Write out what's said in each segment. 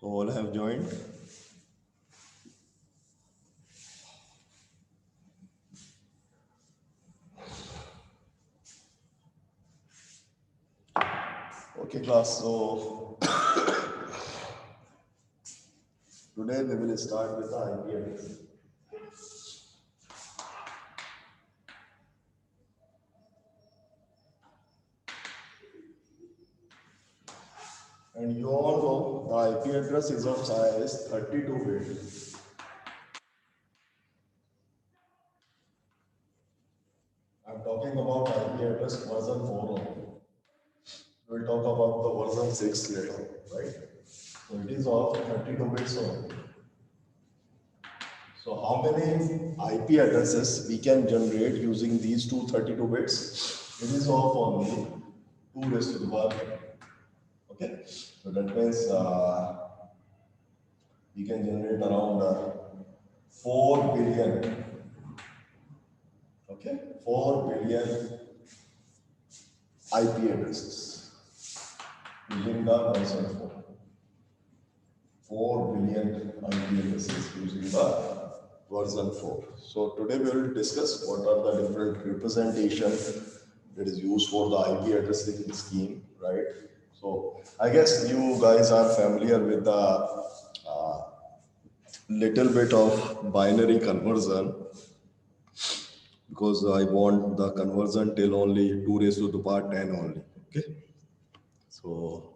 all have joined. Okay, class. So today we will start with the IP address. And you all know the IP address is of size 32 bit. I'm talking about IP address version 4 only. We'll talk about the version 6 later, right? So it is of 32 bits only. So how many IP addresses we can generate using these two 32 bits? It is of only 2 raised to the power 10. Okay, so that means we can generate around 4 billion. Okay, 4 billion IP addresses using the version 4. 4 billion IP addresses using the version 4. So today we will discuss what are the different representations that is used for the IP addressing scheme, right? So I guess you guys are familiar with the little bit of binary conversion, because I want the conversion till only 2 raised to the power 10 only. Okay. So,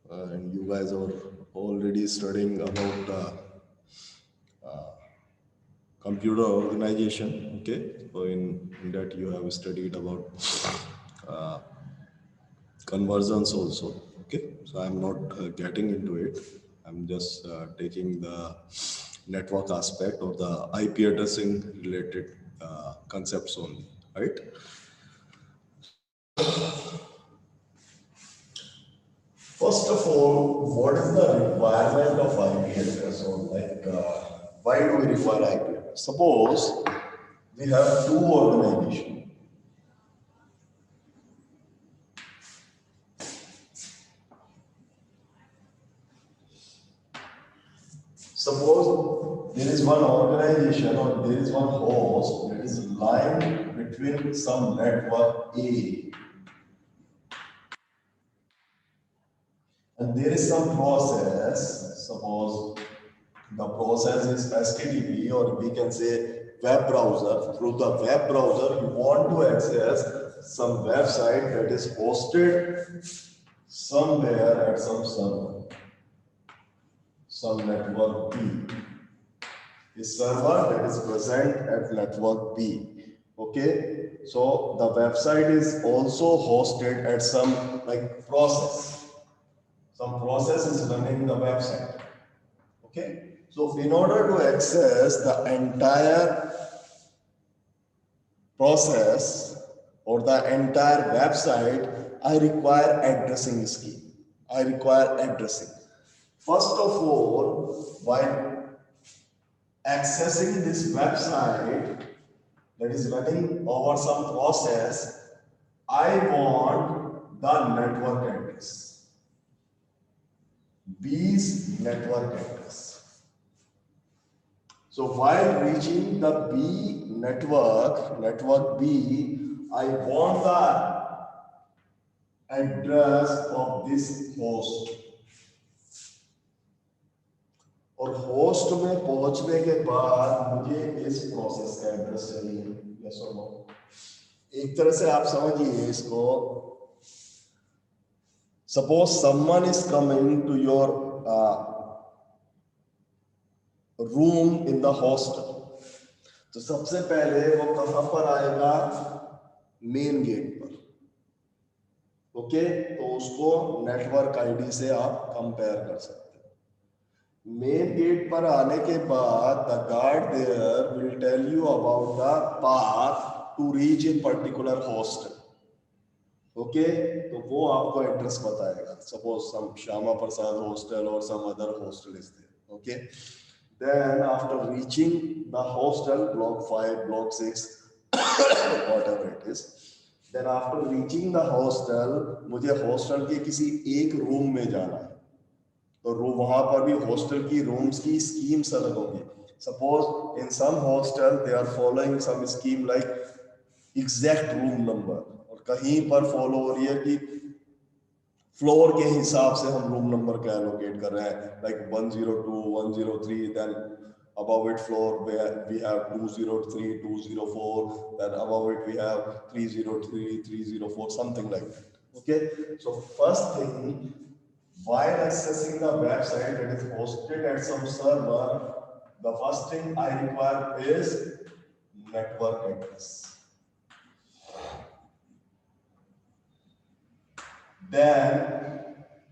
and you guys are already studying about computer organization. Okay. So in that you have studied about conversions also. Okay. So I'm not getting into it. I'm just taking the network aspect or the IP addressing related concepts only, right? First of all, what is the requirement of IP address? Or why do we require IP address? Suppose we have two organizations. Suppose there is one organization or there is one host that is lying between some network A, and there is some process. Suppose the process is HTTP, or we can say web browser. Through the web browser, you want to access some website that is hosted somewhere at some server, some network B. A server that is present at network B. Okay, so the website is also hosted at some process. Some process is running the website. Okay, so in order to access the entire process or the entire website, I require addressing scheme. I require addressing. First of all, while accessing this website that is running over some process, I want the network address. B's network address. So while reaching the B network B, I want the address of this host. और host में पहुंचने के बाद मुझे इस process का address चाहिए, yes और नो। एक तरह से आप समझिए इसको। Suppose someone is coming to your room in the hostel, तो सबसे पहले वो कहां पर आएगा? मेन गेट पर। ओके, तो उसको नेटवर्क आईडी से आप कंपेयर कर सकते हैं। मेन गेट पर आने के बाद the guard there will tell you about the path to reach in particular hostel. Okay, तो वो आपको एड्रेस बताएगा। Suppose some Shyama Prasad hostel और some other hostel is there. Okay, then after reaching the hostel, block 5, block 6, whatever it is, then after reaching the hostel, मुझे hostel के किसी एक room में जाना है। तो वहां पर भी हॉस्टल की रूम्स की स्कीम्स अलग होगी. Suppose in some hostel they are following some scheme like exact room number, और कहीं पर फॉलो हो रही है कि फ्लोर के हिसाब से हम रूम नंबर का एलोकेट कर रहे हैं, like 102, 103, then above it floor where we have 203, 204, then above it we have 303, 304, something like that. Okay, so first thing, while accessing the website that is hosted at some server, the first thing I require is network address. Then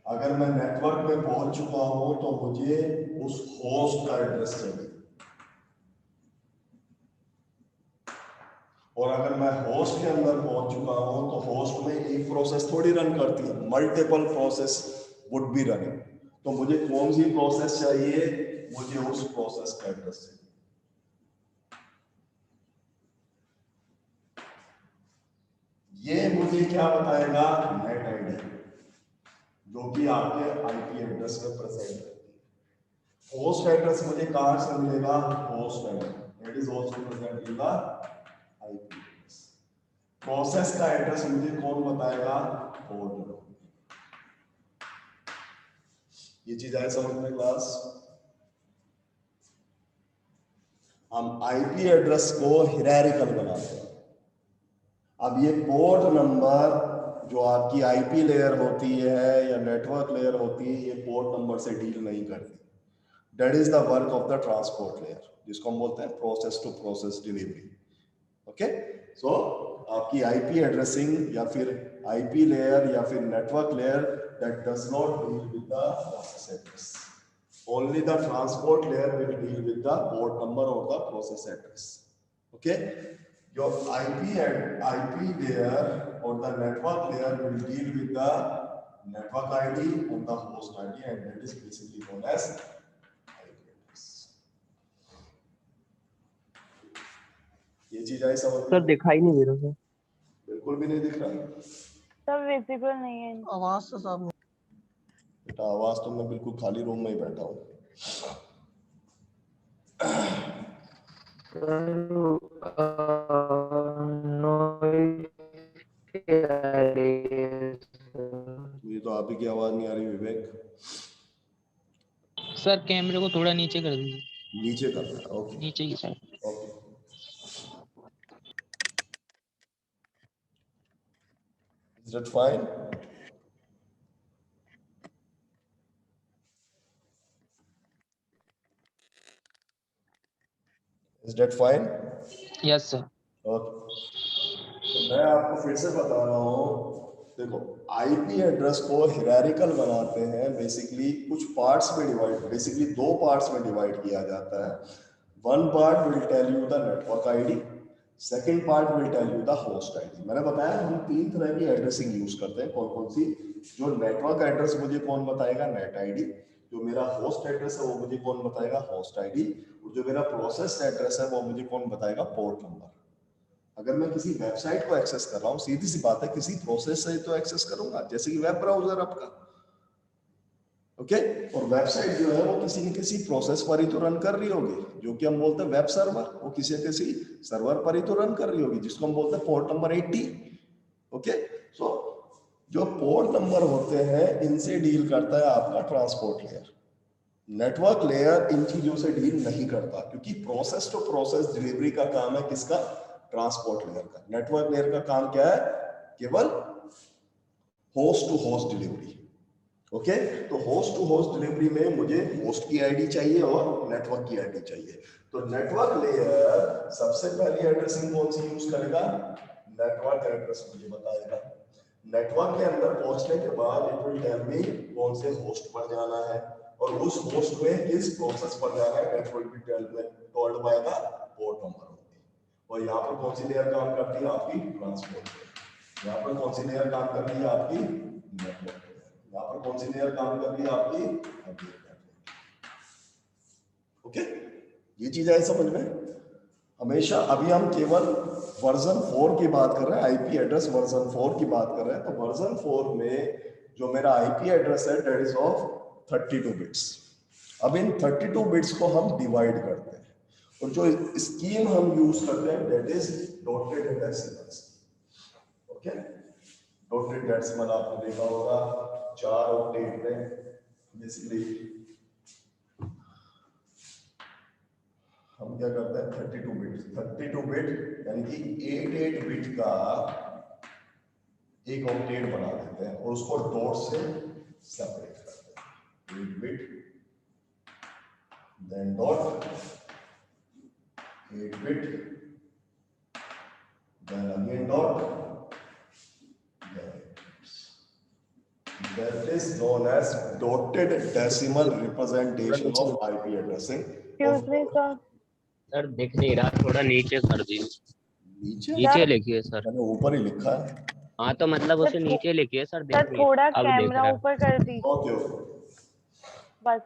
अगर मैं network में पहुंच चुका हूं तो मुझे उस host का एड्रेस चाहिए, और अगर मैं होस्ट के अंदर पहुंच चुका हूं तो होस्ट में एक प्रोसेस थोड़ी रन करती है, multiple process would be running. तो मुझे कौन सी प्रोसेस चाहिए, मुझे उस प्रोसेस का एड्रेस चाहिए. ये मुझे क्या बताएगा, नेट आईडी, जो कि आपके आईपी एड्रेस में प्रेजेंट है. होस्ट एड्रेस मुझे कहां से मिलेगा, host address, it is also present in the IP address. Process का एड्रेस मुझे कौन बताएगा, पोर्ट. ये चीज आए समझ में क्लास. हम आईपी एड्रेस को हिरारिकल बनाते हैं. अब ये पोर्ट नंबर जो आपकी आईपी लेयर होती है या नेटवर्क लेयर होती है, ये पोर्ट नंबर से डील नहीं करती. That is the work of the transport layer, जिसको हम बोलते हैं process to process delivery. Okay, so आपकी आईपी एड्रेसिंग या फिर आईपी लेयर या फिर network layer, that does not deal with the process address. Only the transport layer will deal with the port number or the process address. Okay, your IP layer or the network layer will deal with the network ID and the host ID, and that is basically known as IP address. ये चीज आई समझ में? Sir दिखाई नहीं दे रहा sir. बिल्कुल भी नहीं दिख रहा. सब विजिबल नहीं है. आवाज तो साफ. बेटा आवाज तो मैं बिल्कुल खाली रूम में ही बैठा हूँ. ये तो आप ही की आवाज नहीं आ रही विवेक. सर कैमरे को थोड़ा नीचे कर दीजिए. नीचे करना है. ओके, नीचे की side. Okay. Is that fine? Is that fine? Yes sir. Okay, तो मैं आपको फिर से बता रहा हूँ. देखो, आईपी एड्रेस को हिरारिकल बनाते हैं बेसिकली कुछ पार्ट्स में डिवाइड, बेसिकली दो पार्ट्स में डिवाइड किया जाता है. One part will tell you the network ID, second part will tell you the host ID. मैंने बताया हम तीन तरह की एड्रेसिंग यूज करते हैं. कौन कौन सी? जो नेटवर्क एड्रेस मुझे कौन बताएगा, नेट आईडी. जो मेरा होस्ट एड्रेस है वो मुझे कौन बताएगा, होस्ट आईडी. और जो मेरा प्रोसेस एड्रेस है वो मुझे कौन बताएगा, पोर्ट नंबर. अगर मैं किसी वेबसाइट को एक्सेस कर रहा हूँ, सीधी सी बात है किसी प्रोसेस से तो एक्सेस करूंगा, जैसे कि वेब ब्राउजर आपका. ओके, और वेबसाइट जो है वो किसी न किसी प्रोसेस पर ही तो रन कर रही होगी, जो कि हम बोलते हैं वेब सर्वर. वो किसी न किसी सर्वर पर ही तो रन कर रही होगी, जिसको हम बोलते हैं पोर्ट नंबर 80. ओके, सो जो पोर्ट नंबर होते हैं इनसे डील करता है आपका transport layer. Network layer in चीजों से डील नहीं करता, क्योंकि प्रोसेस टू प्रोसेस डिलीवरी का काम है किसका, ट्रांसपोर्ट लेयर का. नेटवर्क लेयर का काम क्या है, केवल host to host delivery. Okay, तो होस्ट टू होस्ट डिलीवरी में मुझे होस्ट की आईडी चाहिए और नेटवर्क की आईडी चाहिए. तो नेटवर्क लेयर सबसे पहली एड्रेसिंग कौन सी यूज करेगा, नेटवर्क एड्रेस मुझे बताएगा. नेटवर्क के अंदर पहुंचने के बाद इट विल टेल मी कौन से होस्ट पर जाना है और उस होस्ट में किस प्रोसेस पर जाना है. That will be told by the port number. और यहाँ पर कौन सी लेयर काम करती है, आपकी ट्रांसपोर्ट लेयर. यहाँ पर कौन सी लेयर काम कर रही है, आपकी नेटवर्क लेयर. यहाँ पर कौन सी लेयर काम कर रही है, आपकी आईपी लेयर. ओके, ये चीज है समझ में. हमेशा अभी हम केवल वर्जन 4 की बात कर रहे हैं, आईपी एड्रेस वर्जन 4 की बात कर रहे हैं. तो वर्जन 4 में जो मेरा आईपी एड्रेस है दैट इज ऑफ 32 बिट्स। अब इन 32 बिट्स को हम डिवाइड करते हैं और जो स्कीम हम यूज करते हैं that is dotted decimals. Okay, dotted decimal आपने देखा होगा 4 ऑक्टेट में बेसिकली हम क्या करते हैं 32 बिट यानी कि 8 बिट का एक ऑक्टेट बना देते हैं और उसको डॉट से सेपरेट करते हैं। 8 bit then dot 8 bit then again dot, that is known as dotted decimal representation of IP addressing. Excuse me, sir. Sir दिख नहीं रहा, थोड़ा नीचे कर दीजिए। नीचे नीचे लिखिए सर। मैंने ऊपर ही लिखा है। हाँ तो मतलब उसे नीचे लिखिए सर, दिख सर नहीं थोड़ा अब दिख कैमरा रहा है। ऊपर कर दीजिए ओके ओके, बस।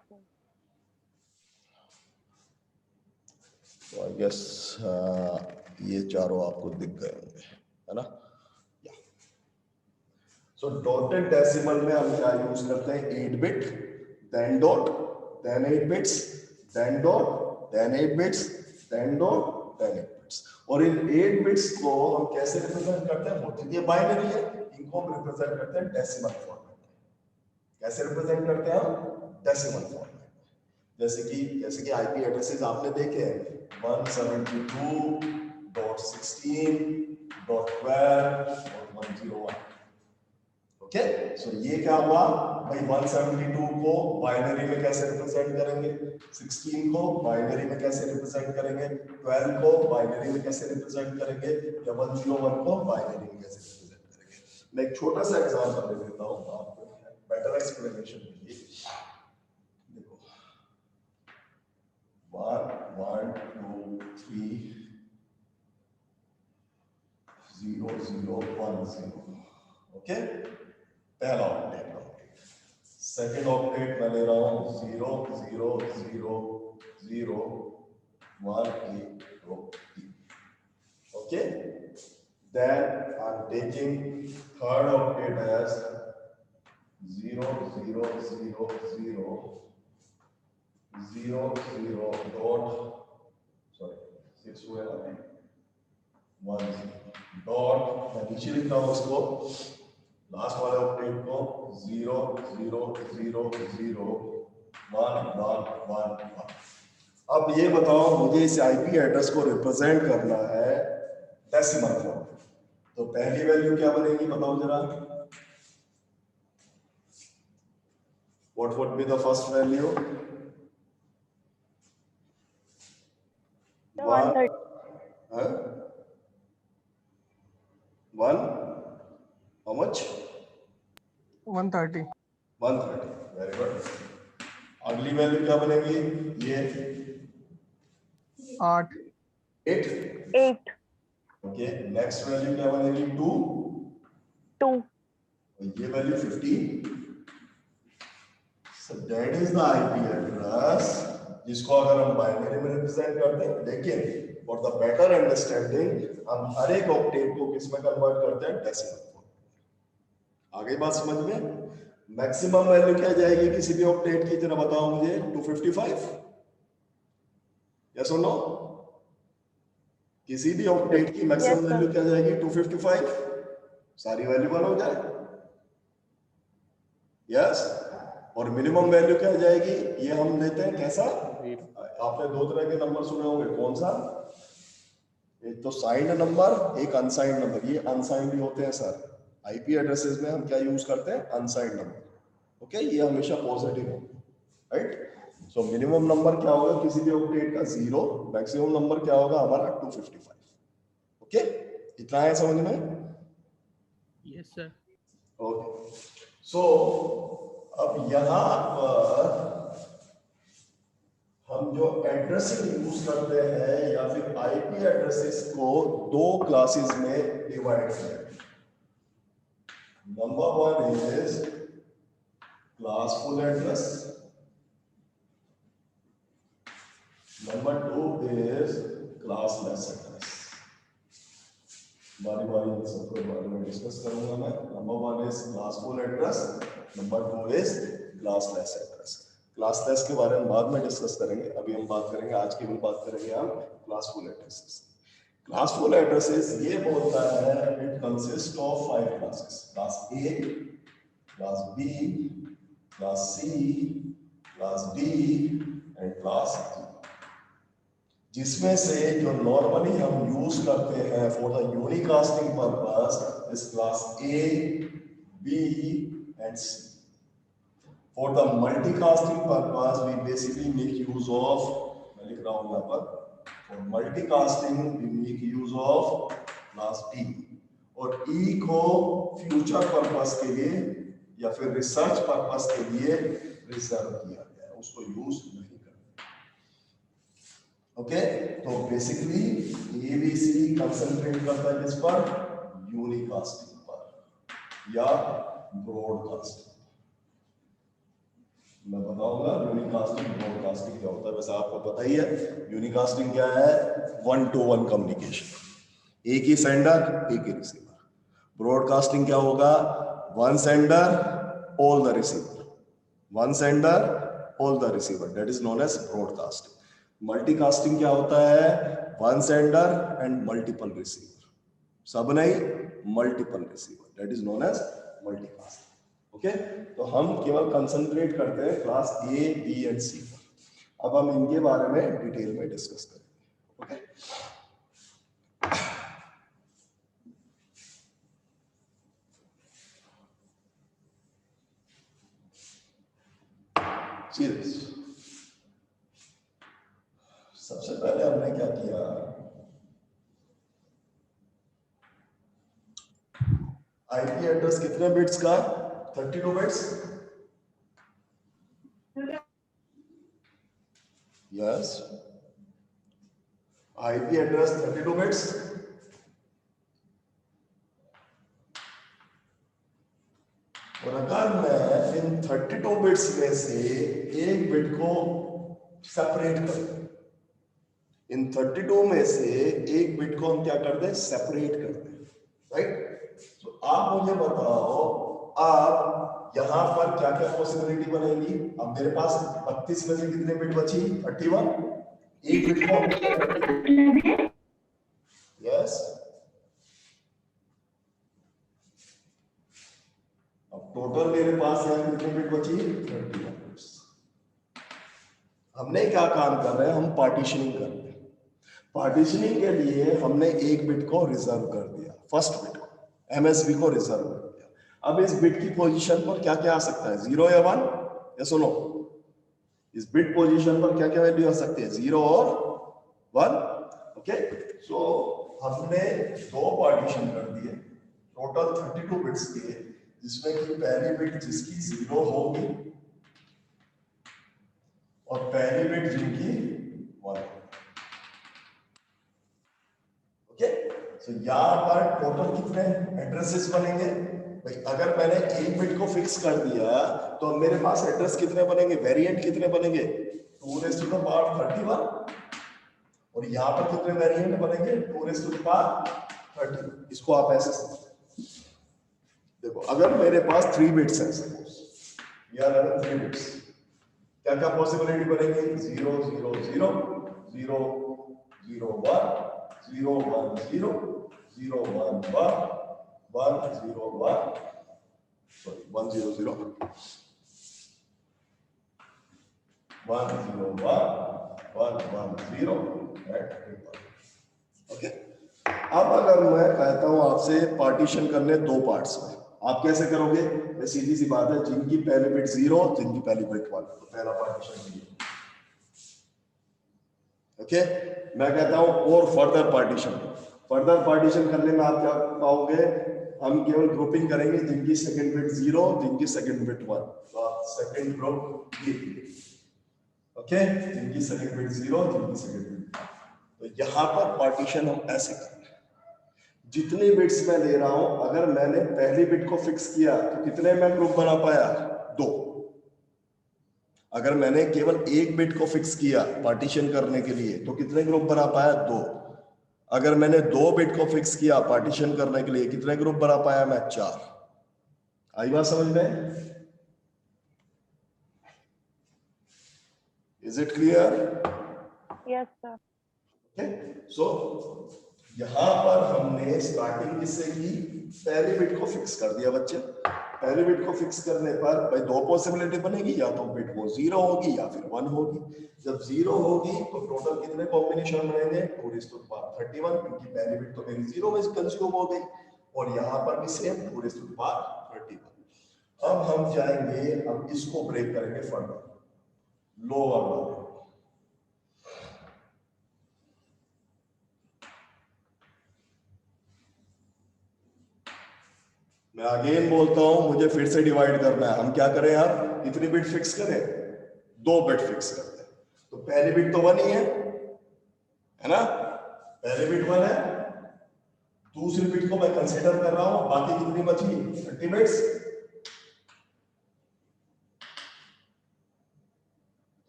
तो आई गेस ये चारों आपको दिख गए होंगे, है ना? सो डॉटेड डेसिमल में हम क्या यूज करते हैं 8 bit then dot then 8 bits then dot then 8 bits then dot then 8 bits. और इन 8 बिट्स को हम कैसे रिप्रेजेंट करते हैं? होती है बाइनरी है, इनको हम रिप्रेजेंट करते हैं डेसिमल फॉर्मेट में। कैसे रिप्रेजेंट करते हैं हम? Decimal format. जैसे कि आईपी एड्रेसेस आपने देखे हैं 172.16.12.101। ओके, सो ये क्या हुआ भाई? 172 को बाइनरी में कैसे रिप्रेजेंट करेंगे, 16 को बाइनरी में कैसे रिप्रेजेंट करेंगे, 12 को बाइनरी में कैसे रिप्रेजेंट करेंगे, या 101 को बाइनरी में कैसे रिप्रेजेंट करेंगे। मैं एक छोटा सा एग्जांपल दे देता हूं आपको बेटर एक्सप्लेनेशन के लिए। देखो 1 1 2 3 0 0 1 0। ओके, पहला ऑक्टेट। सेकेंड ऑक्टेट मैं ले रहा हूं 0 0 0 0 1 8 2 3। Okay, then I'm taking third octet as 0 0 0 0 0 0 dot, sorry 6 हुए ना 1 डॉट, मैं नीचे लिख रहा हूं उसको लास्ट वाले ऑक्टेट को 0 0 0 0 1 1 1 1। अब ये बताओ मुझे इस आईपी एड्रेस को रिप्रेजेंट करना है डेसिमल फॉर्म, तो पहली वैल्यू क्या बनेगी बताओ जरा? What would be the first value? 130। 1 how much? 130। 130, very good. अगली वैल्यू क्या बनेगी? ये 8। 8। ओके, नेक्स्ट वैल्यू क्या बनेगी? 2। 2। ये value 15। So that is the IP address जिसको अगर हम बाइनरी में रिप्रेजेंट करते हैं, लेकिन फॉर द बेटर अंडरस्टैंडिंग हम हर एक ऑक्टेट को किस में कन्वर्ट करते हैं? Decimal form. आगे बात समझ में? मैक्सिमम वैल्यू क्या जाएगी किसी भी ऑक्टेट की? जरा बताओ मुझे। 255? यस और नो? किसी भी ऑक्टेट की मैक्सिमम Yes, वैल्यू sir. क्या जाएगी? 255। सारी वैल्यू वन हो जाए। यस, और मिनिमम वैल्यू क्या जाएगी? ये हम लेते हैं कैसा? आपने दो तरह के नंबर सुने होंगे, कौन सा? एक तो साइंड नंबर, एक अनसाइंड नंबर। ये अनसाइंड भी होते हैं सर। आईपी एड्रेसेस में हम क्या यूज करते हैं? Unsigned number. ओके, ये हमेशा पॉजिटिव होगा, राइट? सो मिनिमम नंबर क्या होगा किसी भी ऑक्टेट का? 0। मैक्सिमम नंबर क्या होगा हमारा? 255। ओके, इतना है समझ में? Yes sir. ओके, सो अब यहां पर हम जो एड्रेसिंग यूज करते हैं या फिर आईपी एड्रेसेस को दो क्लासेस में डिवाइड किया। Number 1 is classful address, number 2 is classless address. बारी बारी इन सबके बारे में डिस्कस करूंगा मैं। Number 1 is classful address, number 2 is classless address. Classless के बारे में बाद में डिस्कस करेंगे, अभी हम बात करेंगे, आज केवल बात करेंगे हम क्लासफुल एड्रेसेस। क्लासफुल एड्रेसेस ये बोलता है it consist of 5 classes, class A, class B, class C, class D and class E, जिसमें से जो नॉर्मली हम यूज करते हैं for the unicasting purpose is class A, B and C. For the multicasting purpose, we basically make use of, मैं लिख रहा हूँ यहाँ पर, for multicasting we make use of class D, और E को future purpose के लिए या फिर research purpose के लिए रिजर्व किया गया है, उसको यूज नहीं करते। ओके, तो बेसिकली ABC कंसंट्रेट करता है किस पर? यूनिकास्टिंग पर या ब्रॉडकास्टिंग। मैं बताऊंगा यूनिकास्टिंग ब्रॉडकास्टिंग क्या होता है। वैसे आपको पता ही है यूनिकास्टिंग क्या है, 1-to-1 कम्युनिकेशन, एक ही सेंडर एक ही रिसीवर। ब्रॉडकास्टिंग क्या होगा, 1 sender all the receiver, 1 sender all the receiver, that is known as broadcasting. Multicasting क्या होता है, 1 सेंडर एंड मल्टीपल रिसीवर, सब नहीं multiple receiver, that is known as multicasting. Okay, तो हम केवल कंसंट्रेट करते हैं class A, B and C पर। अब हम इनके बारे में डिटेल में डिस्कस करेंगे। Okay, serious. सबसे पहले हमने क्या किया, आईपी एड्रेस कितने बिट्स का, 32 bits. Yes, IP address 32 bits. और अगर मैं इन 32 बिट्स में से एक बिट को सेपरेट कर दूं, इन 32 में से एक बिट को हम क्या कर दें, सेपरेट कर दें, राइट। तो आप मुझे बताओ, अब यहां पर क्या क्या पॉसिबिलिटी बनेगी। अब मेरे पास 32 में से कितने बिट बची, 31, एक बिट को, यस। अब टोटल मेरे पास यहां कितने बिट बची, 31 बिट्स। हमने क्या काम कर रहे हैं, हम पार्टीशनिंग कर रहे हैं। पार्टीशनिंग के लिए हमने एक बिट को रिजर्व कर दिया, फर्स्ट बिट को, एमएसबी को रिजर्व कर दिया। अब इस बिट की पोजीशन पर क्या क्या आ सकता है, 0 या 1, या सुनो, इस बिट पोजीशन पर क्या क्या वैल्यू आ सकती है, 0 और 1। ओके, सो हमने 2 पार्टीशन कर दिए, टोटल 32 बिट्स के, जिसमें कि पहली बिट जिसकी 0 होगी और पहली बिट जिनकी 1। ओके, सो यहां पर टोटल कितने एड्रेसेस बनेंगे भाई। अगर मैंने एक बिट को फिक्स कर दिया तो मेरे पास एड्रेस कितने बनेंगे, वेरिएंट कितने बनेंगे, 2⁻31, और यहां पर कितने वेरिएंट बनेंगे, 2⁻30। इसको आप ऐसे समझो, देखो अगर मेरे पास 3 बिट्स है, सपोज यार 3 बिट्स, क्या क्या पॉसिबिलिटी बनेगी, 0 0 0 0 0 1 0 1 0 0 1 1 1 0 1, sorry 1 0 0 1 0 1 1 1 0 एंड 1। ओके, अब अगर मैं कहता हूं आपसे पार्टीशन करने 2 पार्ट्स में, आप कैसे करोगे, ये सीधी सी बात है, जिनकी पहली बिट 0, जिनकी पहली बिट 1, तो पहला पार्टीशन ये। ओके, मैं कहता हूं और फर्दर पार्टीशन करने में आप क्या पाओगे, हम केवल ग्रुपिंग करेंगे, जिनकी सेकंड बिट 0, जिनकी सेकंड बिट 1, तो आप सेकंड ग्रुप लीजिए। ओके, जिनकी सेकंड बिट 0, जिनकी सेकंड बिट 1। तो यहां पर पार्टीशन हम ऐसे कर रहे हैं, जितनी बिट्स मैं ले रहा हूं, अगर मैंने पहली बिट को फिक्स किया तो कितने मैं ग्रुप बना पाया, 2। अगर मैंने केवल एक बिट को फिक्स किया पार्टीशन करने के लिए तो कितने ग्रुप बना पाया, 2। अगर मैंने 2 बिट को फिक्स किया पार्टीशन करने के लिए, कितने ग्रुप बना पाया मैं, 4। आई बात समझ में, is it clear? Yes, sir. Okay, so यहां पर हमने स्टार्टिंग किससे की? पहले बिट को फिक्स कर दिया बच्चे। पहले बिट को फिक्स करने पर भाई दो पॉसिबिलिटी बनेगी, या तो बिट वो 0 होगी या फिर 1 होगी। जब 0 होगी तो टोटल कितने कॉम्बिनेशन बनेंगे? 2 raised to the power 31, क्योंकि पहली बिट तो मेरी 0 में कंज्यूम हो गई, और यहां पर भी same 2 raised to the power 31। अब हम जाएंगे, अब इसको ब्रेक करेंगे फर्दर, लोअर वाले। मैं अगेन बोलता हूं, मुझे फिर से डिवाइड करना है। हम क्या करें यार? कितनी बिट फिक्स करें? 2 बिट फिक्स करते हैं। तो पहली बिट तो 1 ही है ना? पहली बिट 1 है, दूसरी बिट को मैं कंसीडर कर रहा हूं, बाकी कितनी बची? 30 बिट्स।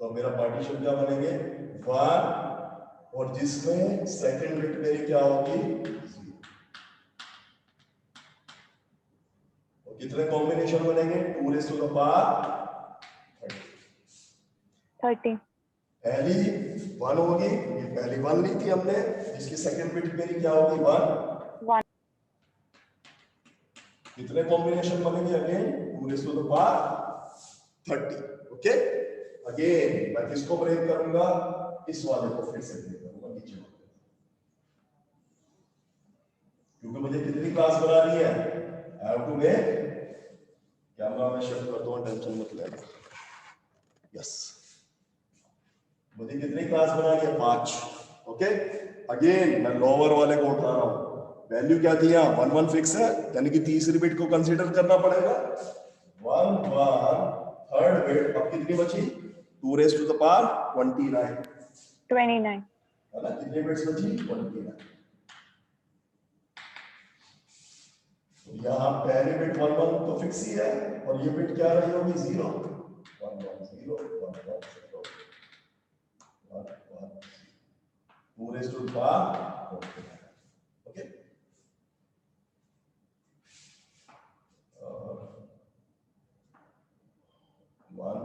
तो मेरा पार्टीशन क्या बनेंगे? 1, और जिसमें सेकंड बिट मेरी क्या होगी? कितने कॉम्बिनेशन बनेंगे? 2 raised to the power 30. पहली 1 होगी, ये पहली 1 ली थी हमने, इसकी सेकंड बिट मेरी क्या होगी? 1। 1. कितने कॉम्बिनेशन बनेंगे? Again 2 raised to the power 30। Okay, again मैं किसको ब्रेक करूंगा? इस वाले को फिर से ब्रेक करूंगा, नीचे वाले, क्योंकि मुझे कितनी क्लास बनानी है? I have to make, camera में शिफ्ट कर दो, टेंशन मत लेना। यस, मुझे कितनी क्लास बनानी है? 5। ओके, अगेन मैं लोअर वाले को उठा रहा हूं। वैल्यू क्या थी यहाँ? 1 1 फिक्स है, यानी कि तीसरी बिट को कंसीडर करना पड़ेगा। 1 1, थर्ड बिट अब कितनी बची? 2 raised to the power 29, 29. है ना? कितनी बिट्स बची? 29। यहाँ पहली बिट 1 1 तो फिक्स ही है, और ये बिट क्या रही होगी? 0 1 1 0 1 1 0 1 1 2 raised to the power 29। Okay, 1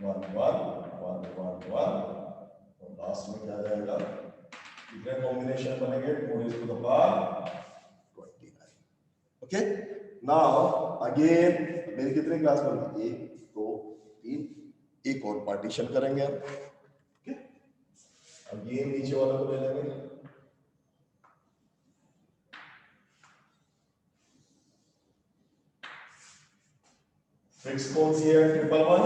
1 1 1 1 1, और लास्ट में क्या जाएगा? कितने कॉम्बिनेशन बनेंगे? 2 raised to the power 29। Okay, now again मेरी कितनी क्लास बनेगी? 1 2 3, एक और पार्टीशन करेंगे हम। ओके, अगेन नीचे वाला को ले लेंगे। फिक्स कौन सी है? 111।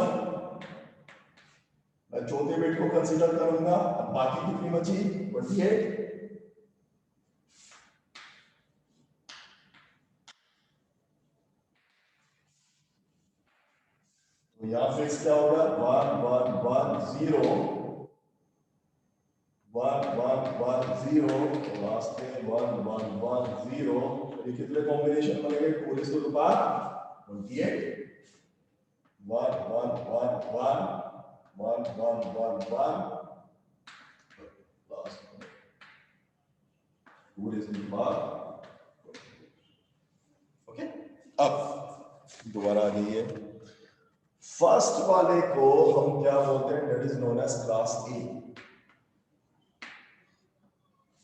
मैं चौथे बिट को कंसीडर करूंगा। अब बाकी कितनी बची? 28। तो यहां फिक्स क्या होगा? 1 1 1 0 1 1 1 0, और लास्ट में 1 1 1 0। ये कितने कॉम्बिनेशन बनेंगे? 2 raised to the power 28। 1 1 1 1 1 1 1 1, last में 2 raised to the power 28। Okay, अब दोबारा आ जाइए। फर्स्ट वाले को हम क्या बोलते हैं? That is known as class A.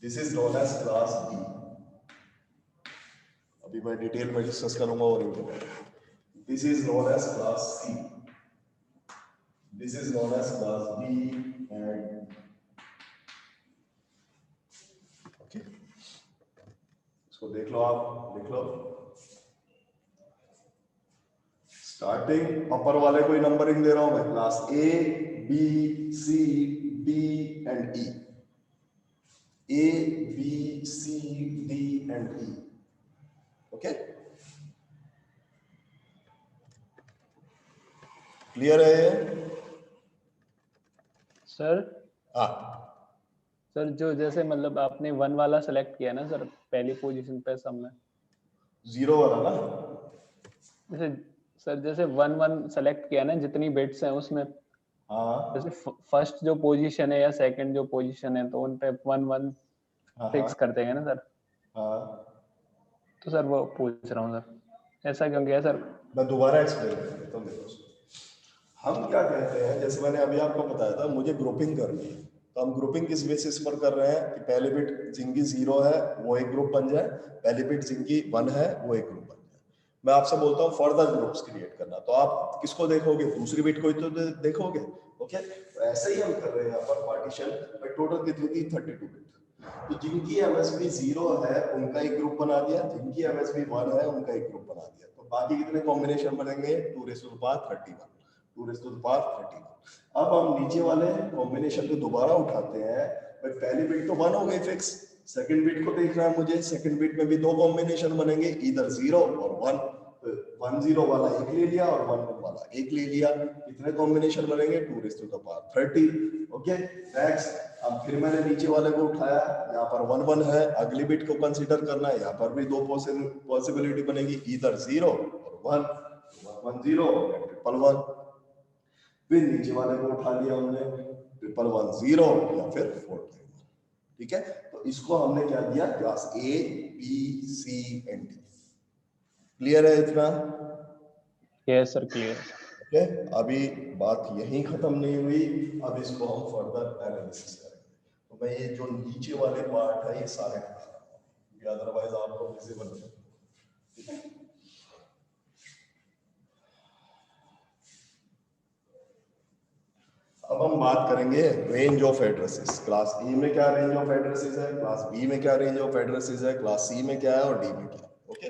This is known as class B. अभी मैं डिटेल में डिस्कस करूंगा। और this is known as class C, this is known as class B and okay, इसको देख लो, आप लिख लो। स्टार्टिंग अपर वाले को नंबरिंग दे रहा हूं मैं, class A B C D and E. A, B, C, D and E. Okay, clear है? सर हाँ, सर जो जैसे मतलब आपने 1 वाला सेलेक्ट किया ना सर, पहली पोजीशन पे सब में 0 वाला ना? जैसे सर, जैसे 1 1 सेलेक्ट किया ना, जितनी बिट्स हैं उसमें, हाँ जैसे फर्स्ट जो पोजीशन है या सेकंड जो पोजीशन है, तो उन पे 1 1 हाँ फिक्स कर देंगे ना सर। हाँ, तो सर वो पूछ रहा हूँ सर, ऐसा क्यों किया सर? मैं दोबारा एक्सप्लेन कर देता हूँ। देखो, हम क्या कहते हैं, जैसे मैंने अभी आपको बताया था, मुझे ग्रुपिंग करनी है, तो हम ग्रुपिंग किस बेसिस पर कर रहे हैं कि पहले बिट जिनकी 0 है वो एक ग्रुप बन जाए, पहली बिट जिनकी 1 है वो एक ग्रुप बन जाए। मैं आपसे बोलता हूँ फर्दर ग्रुप्स क्रिएट करना, तो आप किसको देखोगे, दूसरी बिट को ही तो देखोगे। ओके, तो ऐसे ही हम कर रहे हैं यहाँ पर पार्टीशन। टोटल कितनी थी, 32 बिट। तो जिनकी एमएसबी 0 है उनका एक ग्रुप बना दिया, जिनकी एमएसबी 1 है उनका एक ग्रुप बना दिया। तो बाकी कितने कॉम्बिनेशन बनेंगे, 2^31, 2^31। अब हम नीचे वाले कॉम्बिनेशन को दोबारा उठाते हैं। भाई पहली बिट तो 1 हो गई फिक्स, सेकंड बिट को देखना है मुझे, सेकंड बिट में भी दो कॉम्बिनेशन बनेंगे, इधर 0 और 1। 1 0 वाला एक ले लिया और 1 1 वाला एक ले लिया, कितने कॉम्बिनेशन बनेंगे, 2^30। ओके नेक्स्ट, अब फिर मैंने नीचे वाले को उठाया, यहाँ पर 1 1 है, अगली बिट को कंसीडर करना है, यहाँ पर भी दो पॉसिबिलिटी बनेगी, इधर 0 और 1, 1 1 0 ट्रिपल 1। फिर नीचे वाले को उठा लिया हमने, 1 1 0 या फिर 4 1। ठीक है, तो इसको हमने क्या दिया, class A B C and D। Clear है इतना? Yes sir, clear. ओके, अभी बात यहीं खत्म नहीं हुई, अब इसको हम फर्दर एनालिसिस करेंगे। तो मैं ये जो नीचे वाले पार्ट है ये सारे हटा रहा हूं, अदरवाइज आपको विजिबल नहीं। ठीक है, अब हम बात करेंगे रेंज ऑफ एड्रेसेस। क्लास ए में क्या रेंज ऑफ एड्रेसेस है, क्लास बी में क्या रेंज ऑफ एड्रेसेस है, क्लास सी में क्या है और डी में क्या है। ओके,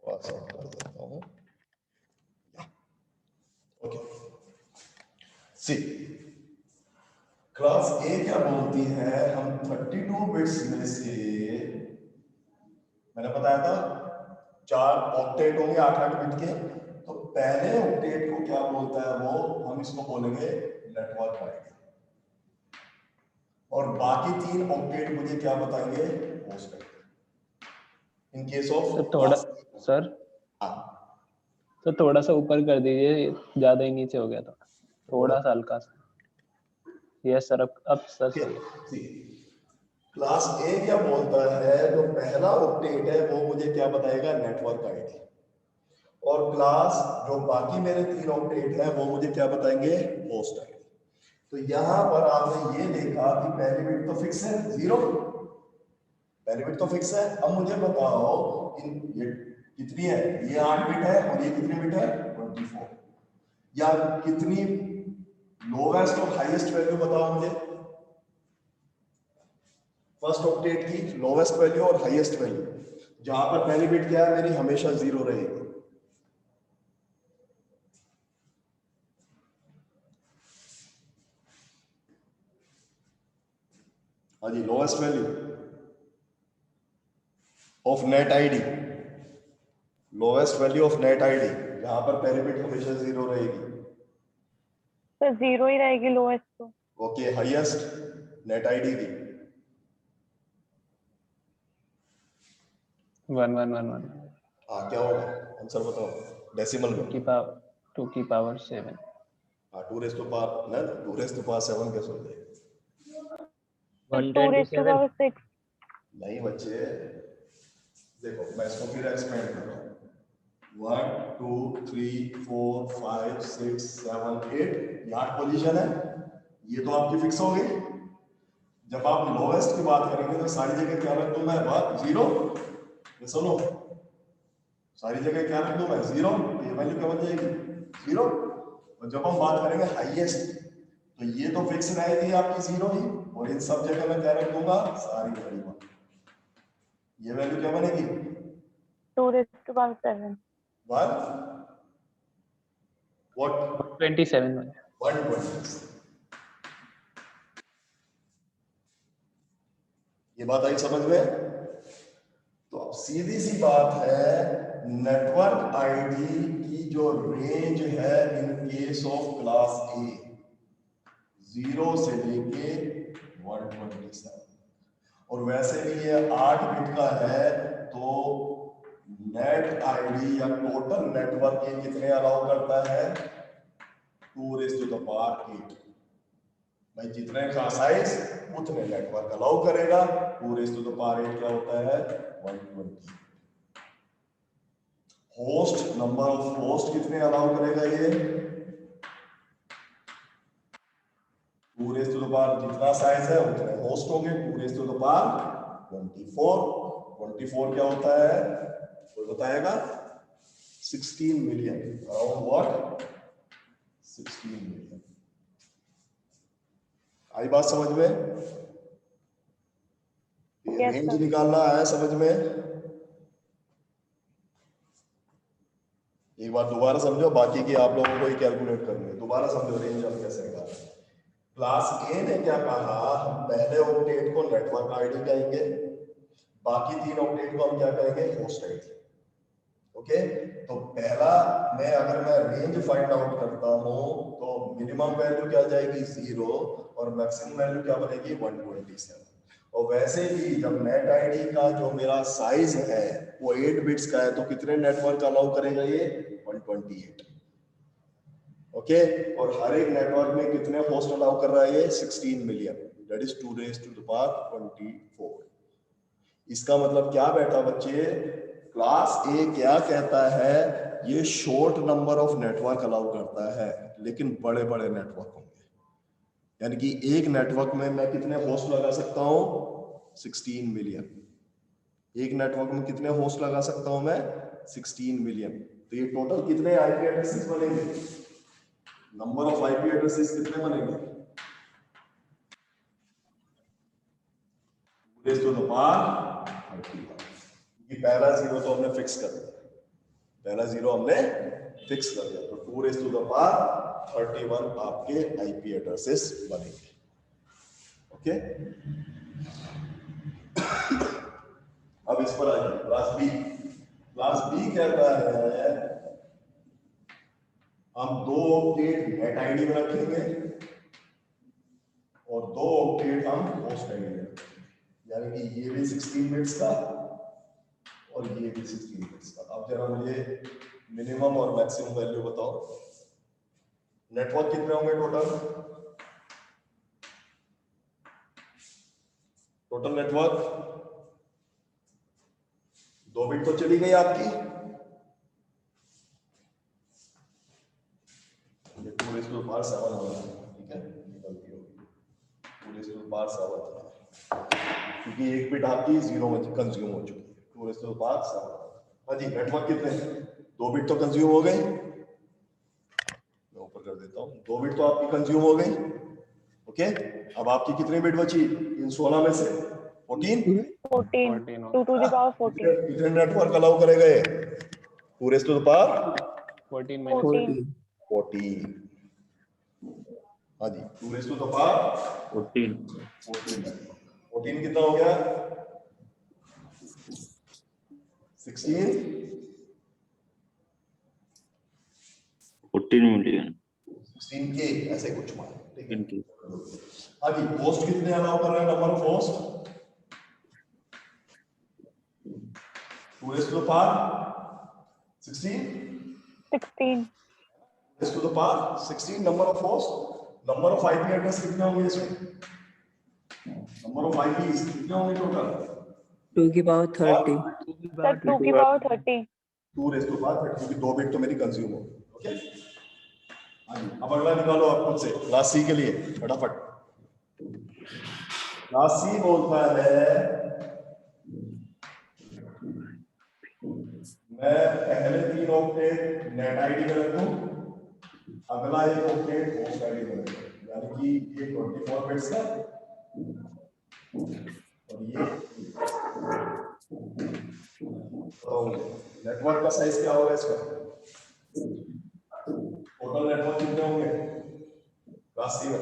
कर देता हूं। ओके, सी क्लास ए क्या बोलती है, हम 32 बिट्स में से, मैंने बताया था 4 ऑक्टेट होंगे 8 बिट के, तो पहले ऑक्टेट को क्या बोलता है वो, हम इसको बोलेंगे नेटवर्क आईडी, और बाकी 3 ऑक्टेट मुझे क्या बताएंगे, host ID. In case of तो थोड़ा सर, तो थोड़ा सा ऊपर कर दीजिए, ज्यादा ही नीचे हो गया था, थोड़ा सा हल्का सा। यस सर, अब सर सही है। क्लास ए क्या बोलता है, जो पहला ऑक्टेट है वो मुझे क्या बताएगा, नेटवर्क आईडी, और क्लास जो बाकी मेरे 3 ऑक्टेट है वो मुझे क्या बताएंगे, होस्ट आईडी। तो यहां पर आपने ये देखा कि पहली बिट तो फिक्स है 0, पहली बिट तो फिक्स है। अब मुझे बताओ ये कितनी है, ये 8 बिट है और ये कितनी बिट है, 24, या कितनी लोवेस्ट और हाईएस्ट वैल्यू बताओ मुझे, फर्स्ट ऑक्टेट की लोवेस्ट वैल्यू और हाईएस्ट वैल्यू। जहां पर पहली बिट क्या है मेरी, हमेशा 0 रहेगी। हाँ जी, lowest value of net ID, lowest value of net ID, जहां पर पहली बिट हमेशा 0 रहेगी। तो 0 ही रहेगी लोएस्ट तो। ओके, हाईएस्ट नेट आईडी की 1 1 1 1। हाँ, क्या होगा आंसर बताओ, डेसिमल में। 2 की पावर 7। हाँ, 2^7 कैसे हो जाएगा, 2^6। नहीं बच्चे, देखो मैं इसको फिर एक्सपेंड कर रहा हूँ, 1 2 3 4 5 6 7 8, ये 8 पोजीशन है, ये तो आपकी फिक्स हो गई। जब आप लोवेस्ट की बात करेंगे तो सारी जगह क्या रख दूं मैं, 0, ये सुनो, सारी जगह क्या रख दूं मैं, 0, ये वैल्यू क्या बन जाएगी, 0। और जब हम बात करेंगे हाईएस्ट, तो ये तो फिक्स रहेगी आपकी 0 ही, और इन सब जगह मैं क्या रख दूंगा, सारी वैल्यू, ये वैल्यू क्या बनेगी, 2^7। 1 what 27। 120। ये बात आई समझ में? तो अब सीधी सी बात है, नेटवर्क आईडी की जो रेंज है इन केस ऑफ क्लास ए, 0 से लेके 127, और वैसे भी ये 8 बिट का है, तो नेट आईडी या टोटल नेटवर्क ये कितने अलाउ करता है, 2^8। भाई जितने का साइज उतने नेटवर्क अलाउ करेगा। 2⁸ क्या होता है 120। होस्ट नंबर ऑफ होस्ट कितने अलाउ करेगा ये 2⁻, जितना साइज है उतने होस्ट होंगे। 2⁻24। 24 क्या होता है कोई बताएगा 16 मिलियन। Around what 16 million. आई बात समझ में? Yes, range sir. निकालना है समझ में? एक बार दोबारा समझो, बाकी की आप लोगों को ही कैलकुलेट करनी है। दोबारा समझो रेंज हम कैसे निकालें। क्लास ए ने क्या कहा, हम पहले ऑक्टेट को नेटवर्क आईडी कहेंगे, बाकी 3 ऑक्टेट को हम क्या कहेंगे होस्ट आईडी। ओके, तो पहला मैं अगर मैं रेंज फाइंड आउट करता हूं तो मिनिमम वैल्यू क्या जाएगी 0 और मैक्सिमम वैल्यू क्या बनेगी 127। और वैसे ही जब नेट आईडी का जो मेरा साइज है वो 8 बिट्स का है तो कितने नेटवर्क अलाउ करेगा ये 128। ओके, और हर एक नेटवर्क में कितने होस्ट अलाउ कर रहा है ये 16 मिलियन, दैट इज 2⁻24। इसका मतलब क्या बैठा बच्चे, क्लास ए क्या कहता है, ये short number of network allow करता है लेकिन बड़े बड़े नेटवर्क होंगे। यानी कि एक नेटवर्क में मैं कितने होस्ट लगा सकता हूं 16 मिलियन। एक नेटवर्क में कितने होस्ट लगा सकता हूं मैं 16 मिलियन। तो ये टोटल कितने आईपी एड्रेसेस बनेंगे, नंबर ऑफ आईपी एड्रेसेस कितने बनेंगे 2⁻31। ये पहला 0 तो हमने फिक्स कर दिया, पहला 0 हमने फिक्स कर दिया। तो 2⁻31 आपके आईपी एड्रेसेस बनेंगे। ओके, अब इस पर आइए क्लास बी। क्लास बी कहता है हम 2 ऑक्टेट नेट आईडी में रखेंगे और 2 ऑक्टेट हम होस्ट आईडी में रखेंगे। यानी कि ये भी 16 बिट्स का और ये भी 16 बिट्स का। अब जरा मुझे मिनिमम और मैक्सिमम वैल्यू बताओ। नेटवर्क कितने होंगे टोटल नेटवर्क 2 बिट तो चली गई आपकी, 2⁻7 हो रहा है, ठीक है, गलती होगी 2⁻7 क्योंकि 1 बिट आपकी 0 में कंज्यूम हो चुकी है। 2⁻7। हाँ जी, नेटवर्क कितने 2 बिट तो कंज्यूम हो गई, मैं ऊपर कर देता हूँ, 2 बिट तो आपकी कंज्यूम हो गई। ओके, अब आपकी कितनी बिट बची इन 16 में से 14। 14 2⁻14 कितने नेटवर्क अलाउ करेगा ये 2⁻14 14 14। हाँ जी, 2⁻14 कितना हो गया 16 14 मिलियन 16K ऐसे कुछ मान, ठीक है। हाँ जी, होस्ट कितने अलाउ कर रहे हैं, number of host 2⁻16 16 number of host. Number of IP address कितने होंगे इसमें, नंबर ऑफ आईपीस कितने होंगे टोटल 2⁻30 सर 2⁻30 2⁻30 क्योंकि 2 बिट तो मेरी कंज्यूम हो। ओके, हाँ जी, अब अगला निकालो आप खुद से क्लास सी के लिए फटाफट। क्लास सी बोलता है मैं पहले 3 ऑक्टेट नेट आईडी में रखूं, अगला 1 ऑक्टेट होस्ट आईडी में रखूं, यानी कि ये 24 बिट्स का और ये तो नेटवर्क का साइज क्या होगा इसका, टोटल नेटवर्क कितने होंगे क्लास सी में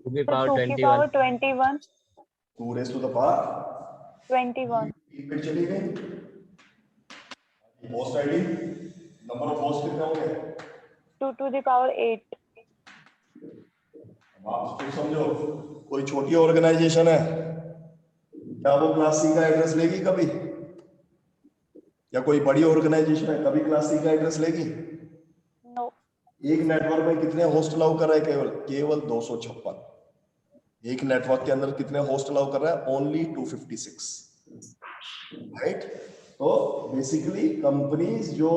2⁻21 2⁻21 बिट चली गई। Host ID number of host कितने होंगे 2⁸8 आप तो समझो कोई छोटी ऑर्गेनाइजेशन है क्या वो क्लास सी का एड्रेस लेगी कभी, या कोई बड़ी ऑर्गेनाइजेशन है कभी क्लास सी का एड्रेस लेगी। नो एक नेटवर्क में कितने होस्ट अलाउ कर रहा है? केवल 256। एक नेटवर्क के अंदर कितने होस्ट अलाउ कर रहा है? Only 256, right? तो बेसिकली कंपनीज जो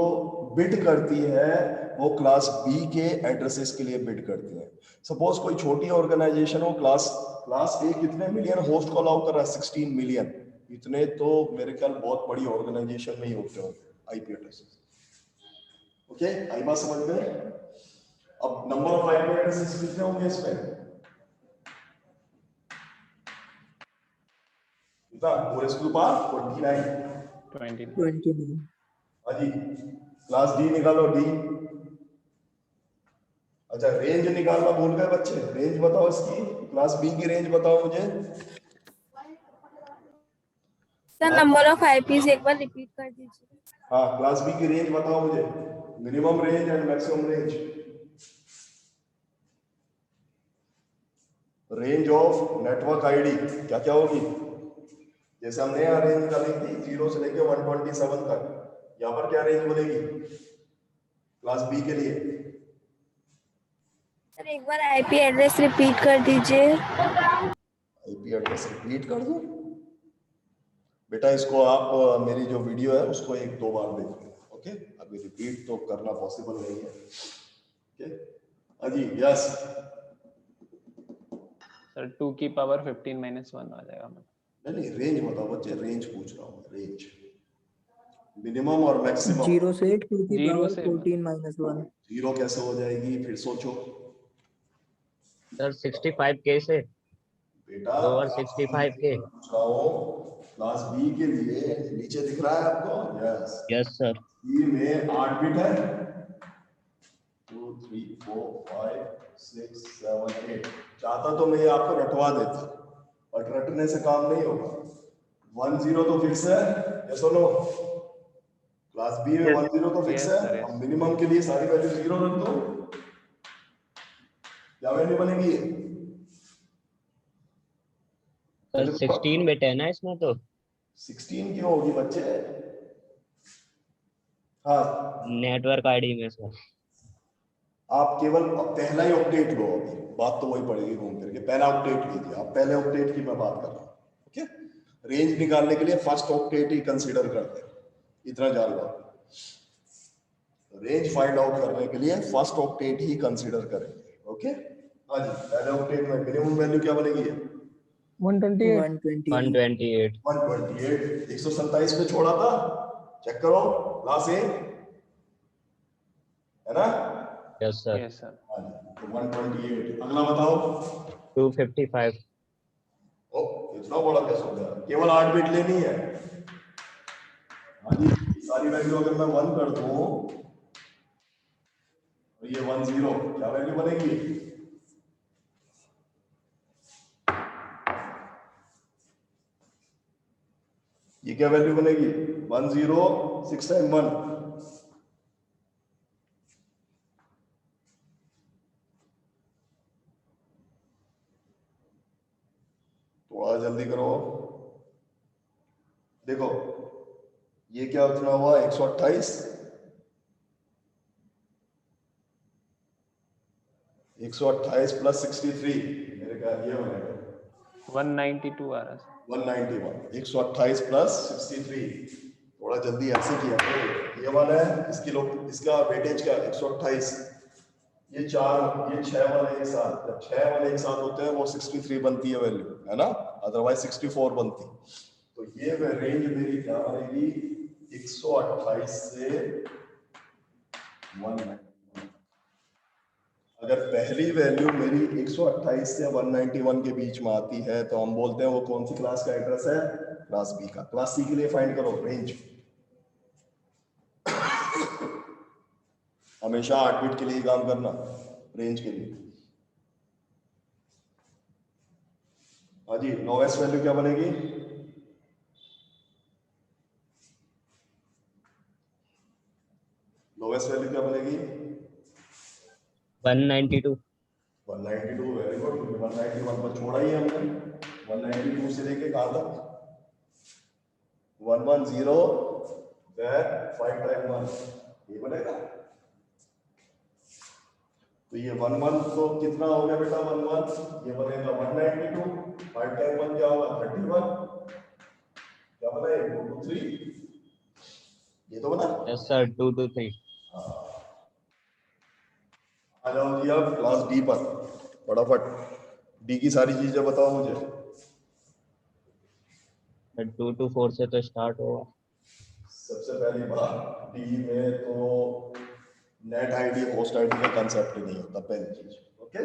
बिड करती है वो क्लास बी के एड्रेसेस के लिए बिड करती है। सपोज कोई छोटी ऑर्गेनाइजेशन हो, क्लास ए कितने मिलियन होस्ट को अलाउ कर रहा है? 16 मिलियन। इतने तो मेरे ख्याल बहुत बड़ी ऑर्गेनाइजेशन में ही होते हो आईपी एड्रेसेस। ओके, आई बात समझ में? अब नंबर ऑफ आईपी एड्रेसेस कितने होंगे इसमें? कितना? पूरे स्कूल पास 29। 20। 29. हाँ जी, क्लास डी निकालो, डी। अच्छा, रेंज निकालना भूल गए बच्चे, रेंज बताओ इसकी, क्लास बी की रेंज बताओ मुझे। सर नंबर ऑफ आईपीज एक बार रिपीट कर दीजिए। हाँ, क्लास बी की रेंज बताओ मुझे, minimum range and maximum range. Range of network ID क्या क्या होगी? जैसे हमने यहाँ रेंज निकाली थी 0 से लेके 127 तक, यहाँ पर क्या रेंज बनेगी क्लास बी के लिए? सर एक बार आईपी एड्रेस रिपीट कर दीजिए। आईपी एड्रेस रिपीट कर दो बेटा, इसको आप मेरी जो वीडियो है उसको 1-2 बार देखिए। ओके, अभी रिपीट तो करना पॉसिबल नहीं है। ओके अजी, यस सर 2 की पावर 15 - 1 आ जाएगा। नहीं, रेंज बताओ बच्चे, रेंज पूछ रहा हूँ, रेंज मिनिमम और मैक्सिमम। 0 से 2 की 0 पावर से 14 minus 1. 0 कैसे हो जाएगी? फिर सोचो सर 65K से बेटा, लोअर 65K। पूछ रहा हूँ क्लास बी के लिए। नीचे दिख रहा है आपको? यस। Yes sir. बी में 8 बिट है, 2 3 4 5 6 7 8। चाहता तो मैं ये आपको रटवा देता, बट रटने से काम नहीं होगा। 1 0 तो फिक्स है, ये सुनो, क्लास बी में 1 0 तो फिक्स Yes, है। sir, yes. अब मिनिमम के लिए सारी वैल्यू 0 रख दो, क्या वैल्यू बनेगी? सर 16 बिट है ना इसमें तो। 16 क्यों होगी बच्चे? हाँ, नेटवर्क आईडी में सर। आप केवल पहला ही ऑक्टेट लो, अभी बात तो वही पड़ेगी घूम फिर के। पहला ऑक्टेट लीजिए आप, पहले ऑक्टेट की मैं बात कर रहा हूँ। ओके, रेंज निकालने के लिए फर्स्ट ऑक्टेट ही कंसीडर करते हैं, इतना जान लो। रेंज फाइंड आउट करने के लिए फर्स्ट ऑक्टेट ही कंसीडर करेंगे। ओके हाँ जी, पहले ऑक्टेट में मिनिमम वैल्यू क्या बनेगी? 128। 128. 128। 128। 127 पे छोड़ा था, चेक करो, क्लास ए है ना? Yes sir. Yes sir. हाँ जी, तो 128। अगला बताओ। 255। ओ, इतना बड़ा कैसे हो गया? केवल 8 बिट लेनी है। हाँ जी, सारी वैल्यू अगर मैं 1 कर दूं तो ये 1 0, क्या वैल्यू बनेगी? ये क्या वैल्यू बनेगी? 1 0 6 टाइम 1। थोड़ा जल्दी करो, देखो ये क्या उतना हुआ? 128। 128 प्लस 63 मेरे ख्याल ये बनेगा 192 आ रहा है सर। 191। 128 प्लस 63, थोड़ा जल्दी ऐसे किया करो। ये वाला है, इसका वेटेज क्या? 128। ये 6 वाले एक साथ, जब 6 वाले एक साथ होते हैं वो 63 बनती है वैल्यू, है ना? अदरवाइज 64 बनती। तो ये रेंज मेरी क्या बनेगी? 128 से 191। अगर पहली वैल्यू मेरी 128 से 191 के बीच में आती है तो हम बोलते हैं वो कौन सी क्लास का एड्रेस है? क्लास बी का। क्लास सी के लिए फाइंड करो रेंज। हमेशा 8 बिट के लिए काम करना रेंज के लिए। हाँ जी, लोवेस्ट वैल्यू क्या बनेगी? लोवेस्ट वैल्यू क्या बनेगी? 192। 192। वेरी गुड, 191 पर छोड़ा ही हमने। 192 से लेके कहां तक? 110 5 टाइम 1, ये बनेगा। तो ये 11 तो कितना हो गया बेटा 11, ये बनेगा 192, 5 टाइम 1 क्या होगा 31, क्या बना ये 2 2 3, ये तो बना। Yes sir, 2 to 3. आ जाओ जी अब क्लास डी पर, फटाफट डी की सारी चीजें बताओ मुझे। Sir, 2 to 4 से तो स्टार्ट होगा। सबसे पहली बात डी में तो नेट आईडी होस्ट आईडी का कंसेप्ट ही नहीं होता, पहली चीज। ओके,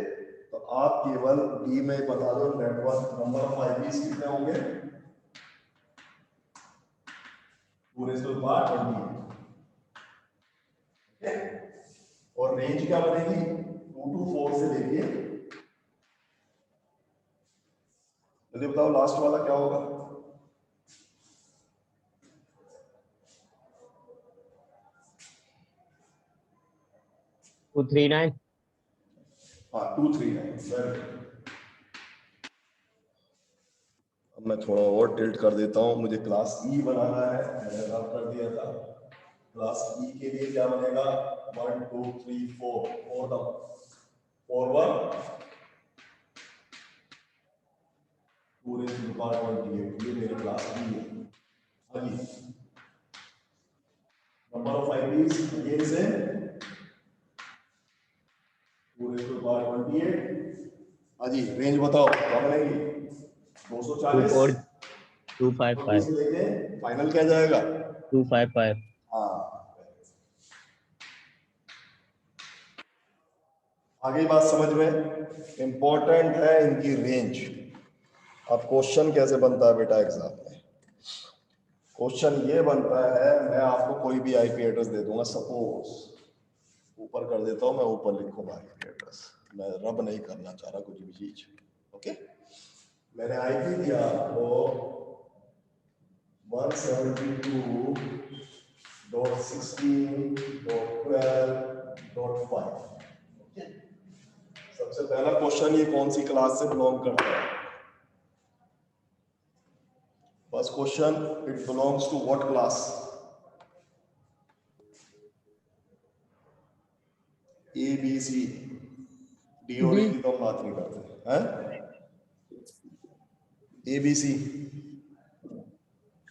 तो आप केवल डी में बता दो नेटवर्क नंबर ऑफ आईपीज कितने होंगे, पूरे से बात 20। ओके, और रेंज क्या बनेगी 2 to 4 से लेके, जल्दी बताओ लास्ट वाला क्या होगा। 239. हाँ 239। अब मैं थोड़ा और टिल्ट कर देता हूँ, मुझे क्लास ई बनाना है, मैंने रब कर दिया था। क्लास ई के लिए क्या बनेगा 1 2 3 4 4 1 पूरे से 28, ये मेरी क्लास ई है। आगे नंबर ऑफ आईपीज अगेन से पूरे से 28। हाजी रेंज बताओ क्या बनेगी 240 255. से लेके फाइनल क्या जाएगा 255. हाँ। आगे बात समझ में इंपॉर्टेंट है इनकी रेंज। अब क्वेश्चन कैसे बनता है बेटा एग्जाम में, क्वेश्चन ये बनता है, मैं आपको कोई भी आईपी एड्रेस दे दूंगा, सपोज ऊपर कर देता हूं, मैं ऊपर लिखूंगा आईपी एड्रेस, मैं रब नहीं करना चाह रहा कुछ भी चीज। ओके, मैंने आईपी दिया आपको 172.16.12.5। ओके, सबसे पहला क्वेश्चन ये कौन सी क्लास से बिलोंग करता है। First question, it belongs to what class. A B C D और ई की तो हम बात नहीं करते हैं, A B C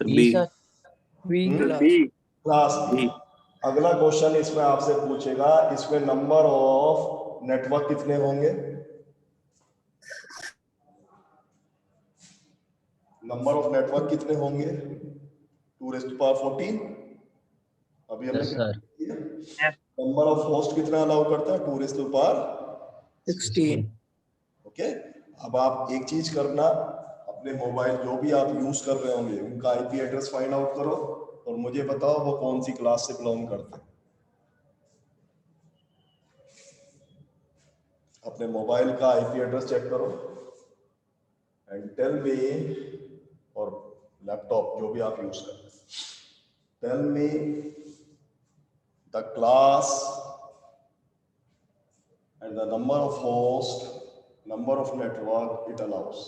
B sir. Class B. अगला क्वेश्चन इसमें आपसे पूछेगा, इसमें नंबर ऑफ नेटवर्क कितने होंगे, नंबर ऑफ नेटवर्क कितने होंगे 2⁴14। अभी हमने Yes sir. Number of host कितना अलाउ करता है 16. ओके, अब आप एक चीज करना, अपने मोबाइल जो भी आप यूज कर रहे होंगे उनका आईपी एड्रेस फाइंड आउट करो और मुझे बताओ वो कौन सी क्लास से बिलोंग करते हैं। अपने मोबाइल का आईपी एड्रेस चेक करो एंड टेल मी, और लैपटॉप जो भी आप यूज कर रहे हैं, tell me the class and the number of host, number of network it allows.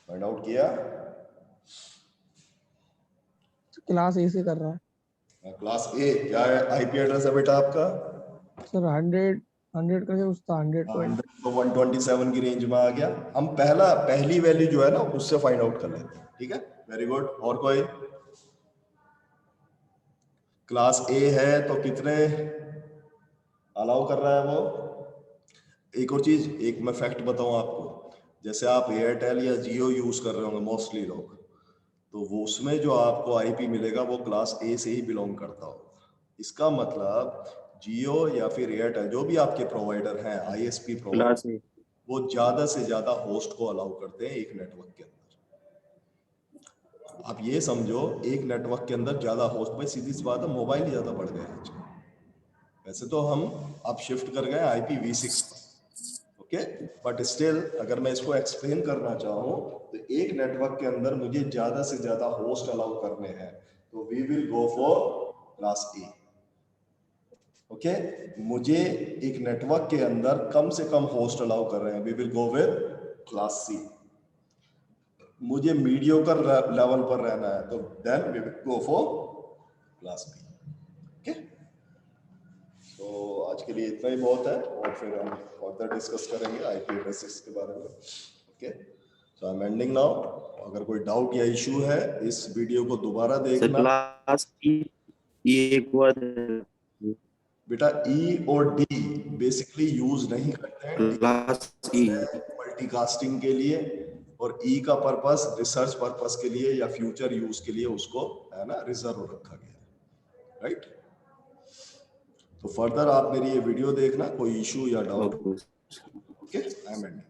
Find out किया, क्लास ए से कर रहा है क्लास ए क्या है आईपी एड्रेस है बेटा आपका सर। 100 का है उसका 100 तो 127 की रेंज में आ गया। हम पहली वैल्यू जो है ना उससे फाइंड आउट कर लेते हैं, ठीक है, वेरी गुड। और कोई क्लास ए है तो कितने अलाउ कर रहा है वो। एक और चीज, एक मैं फैक्ट बताऊं आपको, जैसे आप एयरटेल या जियो यूज कर रहे होंगे मोस्टली लोग, तो वो उसमें जो आपको आईपी मिलेगा वो क्लास ए से ही बिलोंग करता होगा। इसका मतलब जियो या फिर एयरटेल जो भी आपके प्रोवाइडर हैं आईएसपी प्रोवाइडर, वो ज्यादा से ज्यादा होस्ट को अलाउ करते हैं एक नेटवर्क के अंदर। आप ये समझो एक नेटवर्क के अंदर ज्यादा होस्ट, भाई सीधी सी बात है मोबाइल ही ज्यादा बढ़ गए आजकल। वैसे तो हम अब शिफ्ट कर गए IPv6, okay, okay, but still अगर मैं इसको एक्सप्लेन करना चाहूँ तो एक नेटवर्क के अंदर मुझे ज्यादा से ज्यादा होस्ट अलाउ करने हैं, तो we will go for class A. Okay, मुझे एक नेटवर्क के अंदर कम से कम होस्ट अलाउ कर रहे हैं, we will go with class C. मुझे मीडियोकर लेवल पर रहना है तो then we will go for class B. Okay, तो आज के लिए इतना ही बहुत है, और फिर हम फर्दर डिस्कस करेंगे आईपी एड्रेसेस के बारे में। Okay, so I am ending now. अगर कोई डाउट या इशू है इस वीडियो को दोबारा देखना। क्लास ई एक बार बेटा ई और डी बेसिकली यूज नहीं करते हैं, क्लास ई मल्टीकास्टिंग के लिए, और ई का पर्पस रिसर्च पर्पस के लिए या फ्यूचर यूज के लिए उसको है ना रिजर्व रखा गया है, राइट। तो फर्दर आप मेरी ये वीडियो देखना, कोई इशू या doubt. Okay, I am ending.